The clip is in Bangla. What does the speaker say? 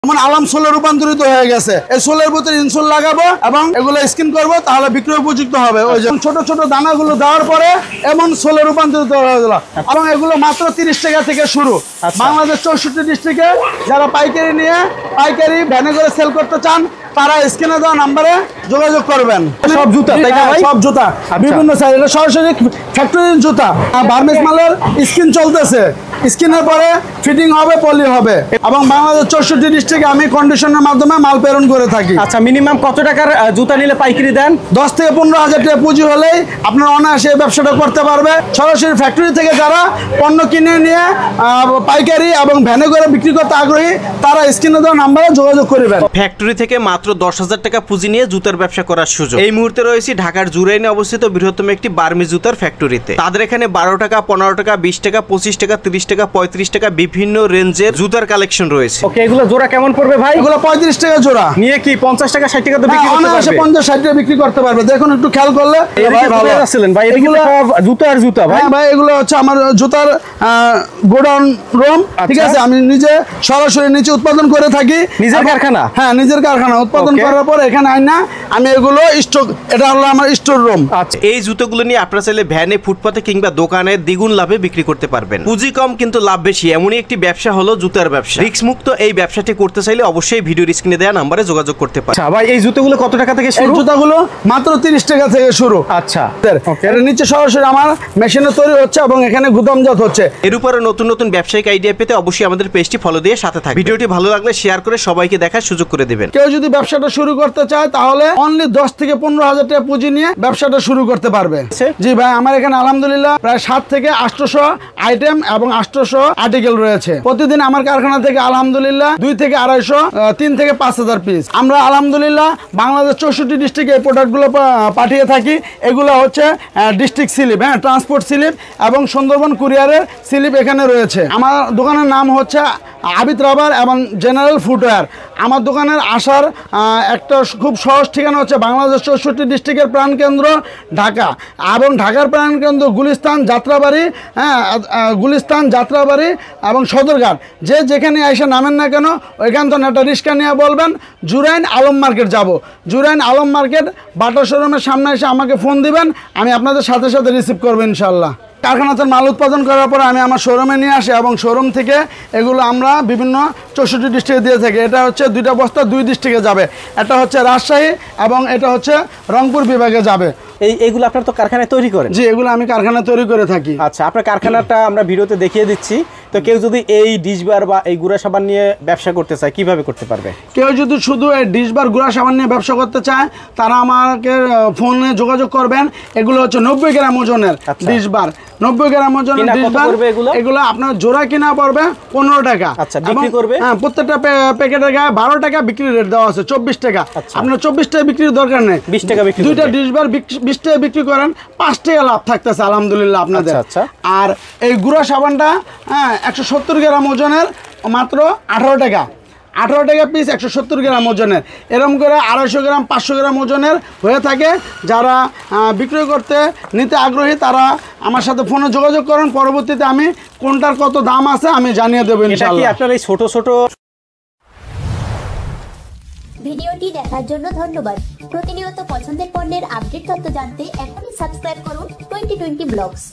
আমার আলাম সোলে রূপান্তরিত হয়ে গেছে। এই সোলের ভিতরে ইনসোল লাগাবো এবং এগুলো স্কিন করবো, তাহলে বিক্রয় উপযুক্ত হবে। ওই যে ছোট ছোট দানাগুলো দেওয়ার পরে এমন সোলে রূপান্তরিত হয়ে গেল। এবং এগুলো মাত্র 30 টাকা থেকে শুরু। বাংলাদেশ 64 ডিস্ট্রিক্টে যারা পাইকারি নিয়ে পাইকারি ভ্যানে করে সেল করতে চান তারা স্ক্রিনে দেওয়া নাম্বারে যোগাযোগ করবেন। সব জুতা তাই না ভাই? সব জুতা বিভিন্ন সাইজ, এটা সরাসরি ফ্যাক্টরির জুতা। বার্মিজ মালের স্কিন চলতেছে, স্কিনের পরে ফিটিং হবে, পলি হবে। এবং বাংলাদেশ 64 ডিস্ট্রিক্টে আমি কন্ডিশনের মাধ্যমে মাল প্রেরণ করে থাকি। আচ্ছা, মিনিমাম কত টাকার জুতা নিলে পাইকারি দেন? 10 থেকে 15,000 টাকা পুঁজি হলেই আপনার অনায়াসে এই ব্যবসাটা করতে পারবে। সরাসরি ফ্যাক্টরি থেকে যারা পণ্য কিনে নিয়ে পাইকারি এবং ভ্যানে করে বিক্রি করতে আগ্রহী তারা স্ক্রিনে দেওয়া নাম্বারে যোগাযোগ করবেন। ফ্যাক্টরি থেকে মাত্র 10,000 টাকা পুঁজি নিয়ে জুতার ব্যবসা করার সুযোগ। এই মুহূর্তে রয়েছে ঢাকার জুরাইনে অবস্থিত বৃহত্তম একটি বার্মি জুতার ফ্যাক্টরিতে। তাদের এখানে 12 টাকা, 15 টাকা, 20 টাকা, 25 টাকা, 30 টাকা, 35 টাকা বিভিন্ন রেঞ্জের জুতার কালেকশন রয়েছে। ওকে, এগুলো জোড়া কেমন পড়বে ভাই? এগুলো 35 টাকা জোড়া নিয়ে কি 50 টাকা 60 টাকা তো বিক্রি করতে পারবে? 50-60 টাকা বিক্রি করতে পারবে। দেখুন একটু খেয়াল করলে ভাই ভালো আছেন ভাই। এগুলো জুতা আর জুতা ভাই? হ্যাঁ ভাই, এগুলো হচ্ছে আমার জুতার গোডাউন রুম। ঠিক আছে, আমি নিজে সরাসরি নিচে উৎপাদন করে থাকি। নিজের কারখানা? হ্যাঁ, নিজের কারখানা। উৎপাদন করার পর এখানে আই না আমি এগুলো স্টক, এটা হলো আমার স্টোর রুম। আচ্ছা, এই জুতোগুলো নিয়ে আপনারা চাইলে ভ্যানে, ফুটপাতে কিংবা দোকানে দ্বিগুণ লাভে বিক্রি করতে পারবেন। পুঁজি কম কিন্তু লাভ বেশি, এমনই একটি ব্যবসা হলো জুতার ব্যবসা। রিস্ক মুক্ত এই ব্যবসাটি করতে চাইলে অবশ্যই ভিডিওর স্ক্রিনে দেওয়া নম্বরে যোগাযোগ করতে পারেন। আচ্ছা ভাই, এই জুতোগুলো কত টাকা থেকে শুরু? এই জুতাগুলো মাত্র 30 টাকা থেকে শুরু। আচ্ছা, এটা নিচে সরাসরি আমার মেশিনে তৈরি হচ্ছে এবং এখানে গুদামজাত হচ্ছে। এর উপরে নতুন নতুন ব্যবসায়িক আইডিয়া পেতে অবশ্যই আমাদের পেজটি ফলো দিয়ে সাথে থাকবেন। ভিডিওটি ভালো লাগলে শেয়ার করে সবাইকে দেখার সুযোগ করে দিবেন। কেউ যদি ব্যবসাটা শুরু করতে চায় তাহলে অনলি 10 থেকে 15,000 টাকা পুঁজি নিয়ে ব্যবসাটা শুরু করতে পারবে। জি ভাই, আমার এখানে আলহামদুলিল্লাহ প্রায় 7 থেকে 800 আইটেম এবং 800 আর্টিকেল রয়েছে। প্রতিদিন আমার কারখানা থেকে আলহামদুলিল্লাহ 2 থেকে 250, 3 থেকে 5,000 পিস আমরা আলহামদুলিল্লাহ বাংলাদেশ 64 ডিস্ট্রিক্টে এই প্রোডাক্টগুলো পাঠিয়ে থাকি। এগুলো হচ্ছে ডিস্ট্রিক্ট স্লিপ, হ্যাঁ, ট্রান্সপোর্ট স্লিপ এবং সুন্দরবন কুরিয়ারের স্লিপ এখানে রয়েছে। আমার দোকানের নাম হচ্ছে আবিদ রাবার এবং জেনারেল ফুটওয়্যার। আমার দোকানের আসার একটা খুব সহজ ঠিকানা হচ্ছে বাংলাদেশ 64 ডিস্ট্রিক্টের প্রাণকেন্দ্র ঢাকা এবং ঢাকার প্রাণকেন্দ্র গুলিস্তান, যাত্রাবাড়ি, হ্যাঁ, গুলিস্তান, যাত্রাবাড়ি এবং সদরঘাট। যে যেখানে এসে নামেন না কেন ওইখান থেকে একটা রিক্সা নিয়ে বলবেন জুরাইন আলম মার্কেট যাব। জুরাইন আলম মার্কেট বাটা শোরুমের সামনে এসে আমাকে ফোন দিবেন, আমি আপনাদের সাথে সাথে রিসিভ করবো ইনশাল্লাহ। কারখানাতে মাল উৎপাদন করার পরে আমি আমার শোরুমে নিয়ে আসি এবং শোরুম থেকে এগুলো আমরা বিভিন্ন 64 ডিস্ট্রিক্টে দিয়ে থাকি। এটা হচ্ছে 2টা বস্তা 2 ডিস্ট্রিক্টে যাবে। এটা হচ্ছে রাজশাহী এবং এটা হচ্ছে রংপুর বিভাগে যাবে। এইগুলো আপনার তো কারখানায় তৈরি করেন? জি, এগুলো আমি কারখানায় তৈরি করে থাকি। আচ্ছা, আপনার কারখানাটা আমরা ভিডিওতে দেখিয়ে দিচ্ছি। তো কেউ যদি এই ডিশবার বা এই গুঁড়া সাবান নিয়ে ব্যবসা করতে চায় কিভাবে করতে পারবে? কেউ যদি শুধু এই ডিশবার গুঁড়া সাবান নিয়ে ব্যবসা করতে চায় তারা আমাকে ফোনে যোগাযোগ করবেন। এগুলো হচ্ছে 90 গ্রাম ওজনের ডিশবার, 90 গ্রাম ওজনের ডিশবার। এগুলো আপনার জোড়া কিনা পড়বে 15 টাকা। আচ্ছা, বিক্রি করবে? হ্যাঁ, প্রত্যেকটা প্যাকেটের গায়ে 12 টাকা বিক্রি রেট দেওয়া আছে, 24 টাকা। আপনার 24 টাকা বিক্রির দরকার নেই, 20 টাকা বিক্রি। 2টা ডিশবার 20 টাকা বিক্রি করেন, 5 টাকা লাভ থাকতেছে আলহামদুলিল্লাহ আপনাদের। আচ্ছা। আর এই গুঁড়া সাবানটা 170 গ্রাম ওজনের মাত্র 18 টাকা। 18 টাকা পিস, 170 গ্রাম ওজনের। এরকম করে 250 গ্রাম, 500 গ্রাম ওজনের হয়ে থাকে। যারা বিক্রয় করতে নিতে আগ্রহী তারা আমার সাথে ফোনে যোগাযোগ করেন। পরবর্তীতে আমি কোনটার কত দাম আছে আমি জানিয়ে দেবো ইনশাআল্লাহ। আপনার এই ছোট ছোট ভিডিওটি দেখার জন্য ধন্যবাদ। প্রতিনিয়ত পছন্দের পণ্যের আপডেট তথ্য জানতে এখনই সাবস্ক্রাইব করুন 2020 ব্লগস।